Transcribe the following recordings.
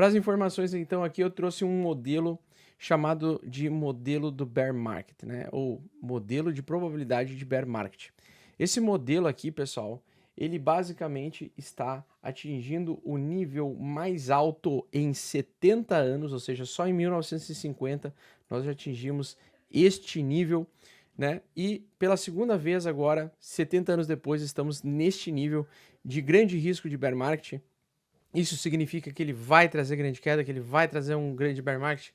Para as informações, então, aqui eu trouxe um modelo chamado de modelo do bear market, né? Ou modelo de probabilidade de bear market. Esse modelo aqui, pessoal, ele basicamente está atingindo o nível mais alto em 70 anos, ou seja, só em 1950 nós já atingimos este nível, né? E pela segunda vez agora, 70 anos depois, estamos neste nível de grande risco de bear market. Isso significa que ele vai trazer grande queda, que ele vai trazer um grande bear market?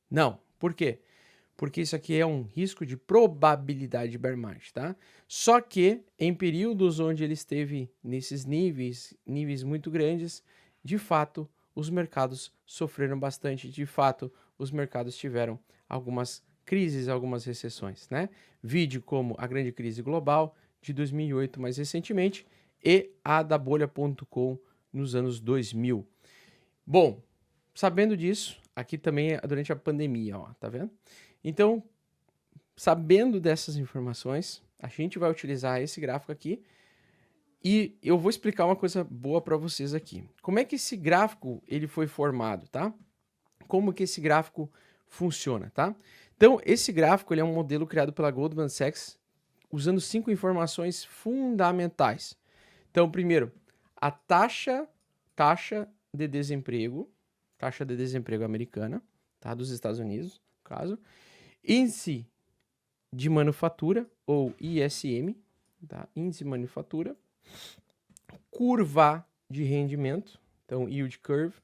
Não. Por quê? Porque isso aqui é um risco de probabilidade de bear market, tá? Só que em períodos onde ele esteve nesses níveis muito grandes, de fato, os mercados sofreram bastante, de fato, os mercados tiveram algumas crises, algumas recessões, né? Vide como a grande crise global de 2008 mais recentemente e a da bolha.com nos anos 2000. Bom, sabendo disso, aqui também é durante a pandemia, ó, tá vendo? Então, sabendo dessas informações, a gente vai utilizar esse gráfico aqui e eu vou explicar uma coisa boa para vocês aqui. Como é que esse gráfico ele foi formado, tá? Como que esse gráfico funciona, tá? Então, esse gráfico ele é um modelo criado pela Goldman Sachs usando 5 informações fundamentais. Então, primeiro, a taxa de desemprego, taxa de desemprego americana, tá? Dos Estados Unidos, no caso. Índice de manufatura, ou ISM, tá? Índice de manufatura. Curva de rendimento, então yield curve,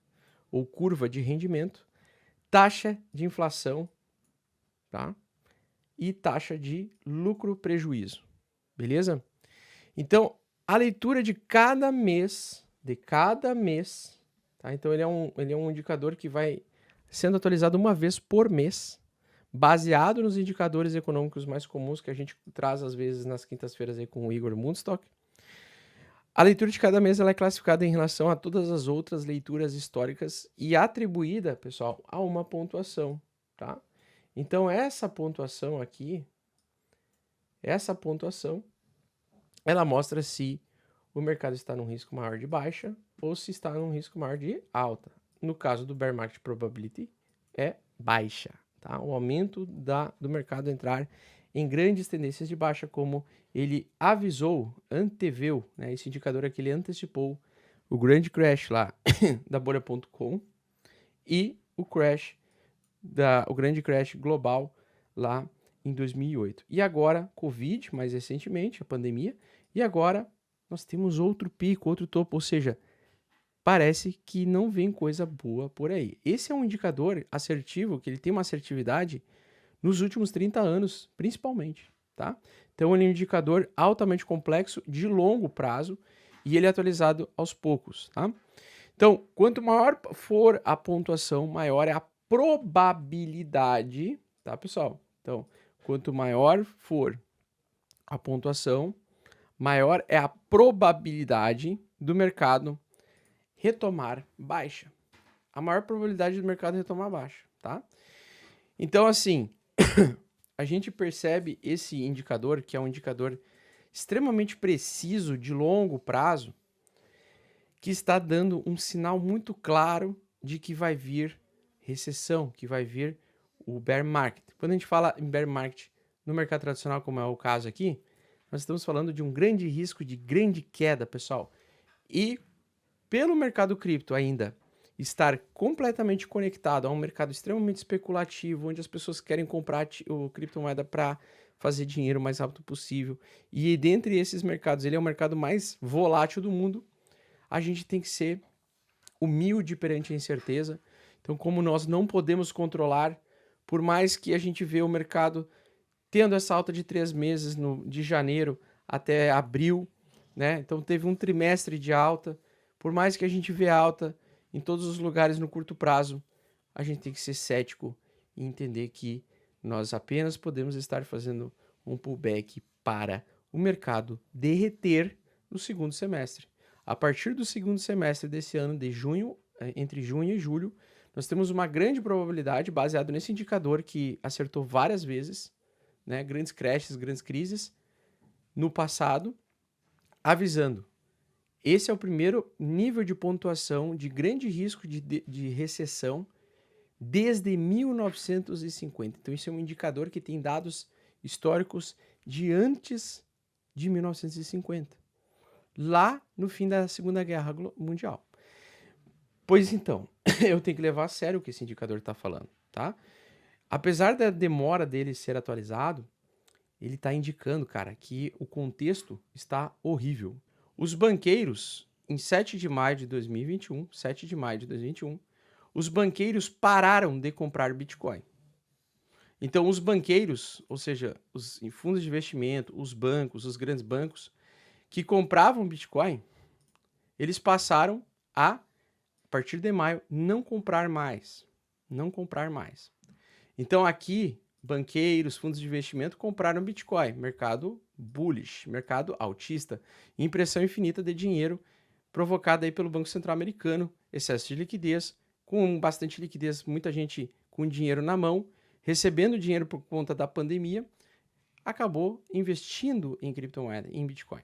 ou curva de rendimento. Taxa de inflação, tá? E taxa de lucro-prejuízo, beleza? Então, a leitura de cada mês, tá? Então ele é um indicador que vai sendo atualizado uma vez por mês, baseado nos indicadores econômicos mais comuns que a gente traz às vezes nas quintas-feiras aí com o Igor Mundstock. A leitura de cada mês ela é classificada em relação a todas as outras leituras históricas e atribuída, pessoal, a uma pontuação, tá? Então essa pontuação aqui, ela mostra se o mercado está num risco maior de baixa ou se está num risco maior de alta. No caso do bear market probability, é baixa, tá? O aumento do mercado entrar em grandes tendências de baixa, como ele avisou, anteveu, né? Esse indicador aqui ele antecipou o grande crash lá da bolha.com e o grande crash global lá em 2008. E agora, Covid, mais recentemente, a pandemia, e agora nós temos outro pico, outro topo, ou seja, parece que não vem coisa boa por aí. Esse é um indicador assertivo, que ele tem uma assertividade nos últimos 30 anos, principalmente, tá? Então ele é um indicador altamente complexo, de longo prazo, e ele é atualizado aos poucos, tá? Então, quanto maior for a pontuação, maior é a probabilidade, tá, pessoal? Então, quanto maior for a pontuação, maior é a probabilidade do mercado retomar baixa. A maior probabilidade do mercado retomar baixa, tá? Então, assim, a gente percebe esse indicador, que é um indicador extremamente preciso, de longo prazo, que está dando um sinal muito claro de que vai vir recessão, que vai vir o bear market. Quando a gente fala em bear market no mercado tradicional, como é o caso aqui, nós estamos falando de um grande risco de grande queda, pessoal. E pelo mercado cripto ainda estar completamente conectado a um mercado extremamente especulativo, onde as pessoas querem comprar o criptomoeda para fazer dinheiro o mais rápido possível. E dentre esses mercados, ele é o mercado mais volátil do mundo. A gente tem que ser humilde perante a incerteza. Então, como nós não podemos controlar, por mais que a gente vê o mercado tendo essa alta de 3 meses, de janeiro até abril, né? Então teve um trimestre de alta. Por mais que a gente vê alta em todos os lugares no curto prazo, a gente tem que ser cético e entender que nós apenas podemos estar fazendo um pullback para o mercado derreter no segundo semestre. A partir do segundo semestre desse ano, de junho, entre junho e julho, nós temos uma grande probabilidade, baseado nesse indicador que acertou várias vezes, né, grandes crashes, grandes crises no passado, avisando Esse é o primeiro nível de pontuação de grande risco de recessão desde 1950. Então, isso é um indicador que tem dados históricos de antes de 1950, lá no fim da Segunda Guerra Mundial. Pois então, eu tenho que levar a sério o que esse indicador está falando, tá? Apesar da demora dele ser atualizado, ele está indicando, cara, que o contexto está horrível. Os banqueiros, em 7 de maio de 2021, os banqueiros pararam de comprar Bitcoin. Então, os banqueiros, ou seja, os fundos de investimento, os bancos, os grandes bancos, que compravam Bitcoin, eles passaram a partir de maio, não comprar mais. Não comprar mais. Então, aqui, banqueiros, fundos de investimento compraram Bitcoin. Mercado bullish, mercado altista. Impressão infinita de dinheiro provocada aí pelo Banco Central Americano. Excesso de liquidez, com bastante liquidez, muita gente com dinheiro na mão, recebendo dinheiro por conta da pandemia, acabou investindo em criptomoeda, em Bitcoin.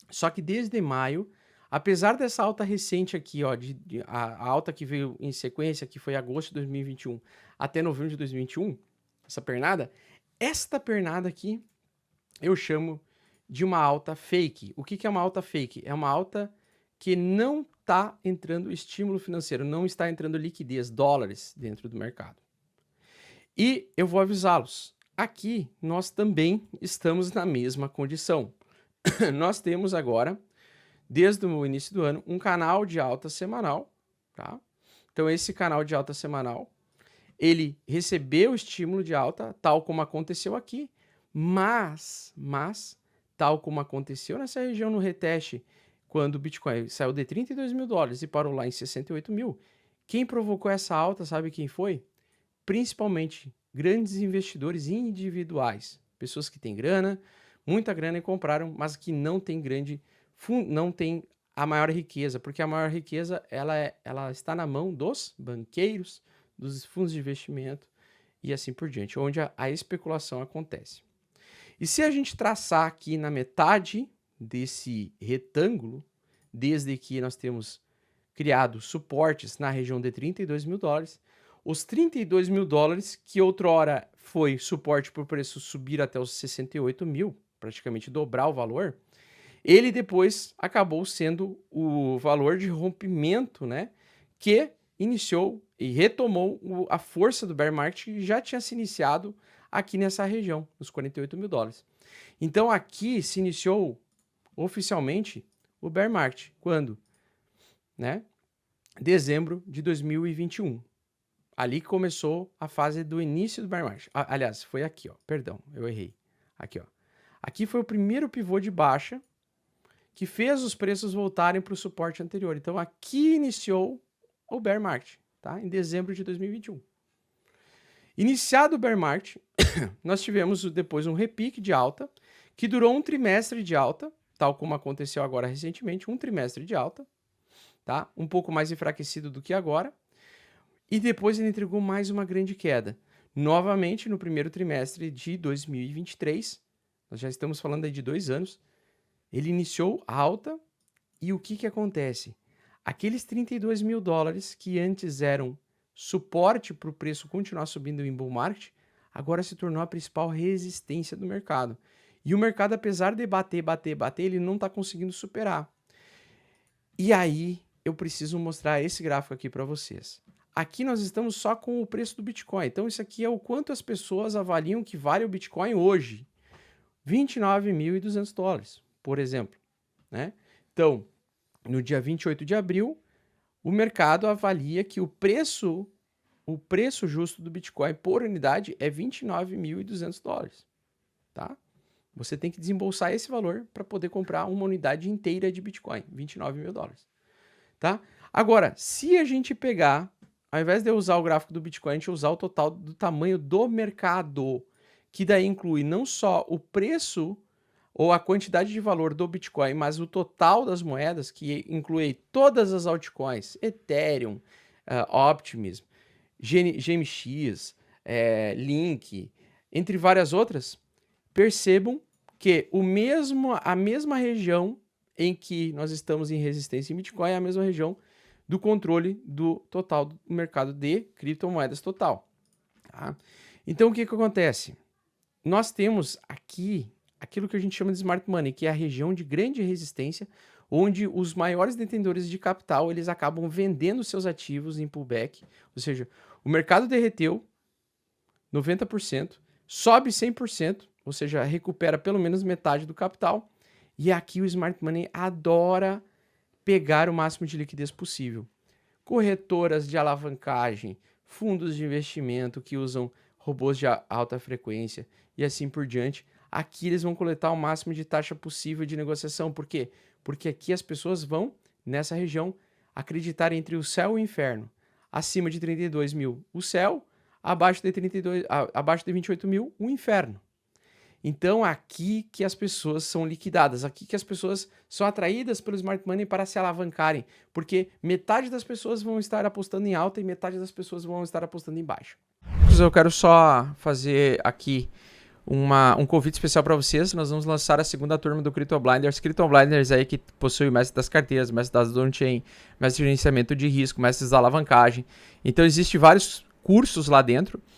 Só que desde maio, apesar dessa alta recente aqui, ó, a alta que veio em sequência, que foi agosto de 2021 até novembro de 2021, esta pernada aqui eu chamo de uma alta fake. O que é uma alta fake? É uma alta que não está entrando estímulo financeiro, não está entrando liquidez, dólares dentro do mercado. E eu vou avisá-los, aqui nós também estamos na mesma condição. Nós temos agora, desde o início do ano, um canal de alta semanal, tá? Então, esse canal de alta semanal, ele recebeu estímulo de alta, tal como aconteceu aqui, mas, tal como aconteceu nessa região no reteste, quando o Bitcoin saiu de 32 mil dólares e parou lá em 68 mil, quem provocou essa alta, sabe quem foi? Principalmente grandes investidores individuais, pessoas que têm grana, muita grana e compraram, mas que não tem a maior riqueza, porque a maior riqueza ela está na mão dos banqueiros, dos fundos de investimento e assim por diante, onde a especulação acontece. E se a gente traçar aqui na metade desse retângulo, desde que nós temos criado suportes na região de 32 mil dólares, os 32 mil dólares, que outrora foi suporte para o preço subir até os 68 mil, praticamente dobrar o valor, ele depois acabou sendo o valor de rompimento, né, que iniciou e retomou a força do bear market que já tinha se iniciado aqui nessa região, nos 48 mil dólares. Então aqui se iniciou oficialmente o bear market. Quando? Né? Dezembro de 2021. Ali que começou a fase do início do bear market. Aliás, foi aqui, ó. Perdão, eu errei. Aqui, ó. Aqui foi o primeiro pivô de baixa que fez os preços voltarem para o suporte anterior. Então, aqui iniciou o bear market, tá? Em dezembro de 2021. Iniciado o bear market, nós tivemos depois um repique de alta, que durou um trimestre de alta, tal como aconteceu agora recentemente, um trimestre de alta, tá? Um pouco mais enfraquecido do que agora. E depois ele entregou mais uma grande queda. Novamente, no primeiro trimestre de 2023, nós já estamos falando aí de 2 anos, ele iniciou alta e o que acontece? Aqueles 32 mil dólares que antes eram suporte para o preço continuar subindo em bull market, agora se tornou a principal resistência do mercado. E o mercado, apesar de bater, ele não está conseguindo superar. E aí, eu preciso mostrar esse gráfico aqui para vocês. Aqui nós estamos só com o preço do Bitcoin. Então, isso aqui é o quanto as pessoas avaliam que vale o Bitcoin hoje. 29.200 dólares, por exemplo. Né? Então, no dia 28 de abril, o mercado avalia que o preço justo do Bitcoin por unidade é 29.200 dólares. Tá? Você tem que desembolsar esse valor para poder comprar uma unidade inteira de Bitcoin, 29 mil dólares. Tá? Agora, se a gente pegar, ao invés de eu usar o gráfico do Bitcoin, a gente usar o total do tamanho do mercado, que daí inclui não só o preço ou a quantidade de valor do Bitcoin, mas o total das moedas, que inclui todas as altcoins, Ethereum, Optimism, GMX, Link, entre várias outras, percebam que a mesma região em que nós estamos em resistência em Bitcoin é a mesma região do controle do total do mercado de criptomoedas total. Tá? Então, o que acontece? Nós temos aqui aquilo que a gente chama de Smart Money, que é a região de grande resistência, onde os maiores detentores de capital eles acabam vendendo seus ativos em pullback, ou seja, o mercado derreteu 90%, sobe 100%, ou seja, recupera pelo menos metade do capital, e aqui o Smart Money adora pegar o máximo de liquidez possível. Corretoras de alavancagem, fundos de investimento que usam robôs de alta frequência e assim por diante, aqui eles vão coletar o máximo de taxa possível de negociação. Por quê? Porque aqui as pessoas vão, nessa região, acreditar entre o céu e o inferno. Acima de 32 mil, o céu, abaixo de 28 mil, o inferno. Então, aqui que as pessoas são liquidadas, aqui que as pessoas são atraídas pelo Smart Money para se alavancarem, porque metade das pessoas vão estar apostando em alta e metade das pessoas vão estar apostando em baixa. Eu quero só fazer aqui um convite especial para vocês. Nós vamos lançar a segunda turma do Crypto Blinders. Crypto Blinders aí que possui o mestre das carteiras, mestre das on-chain, mestre de gerenciamento de risco, mestre da alavancagem. Então, existem vários cursos lá dentro.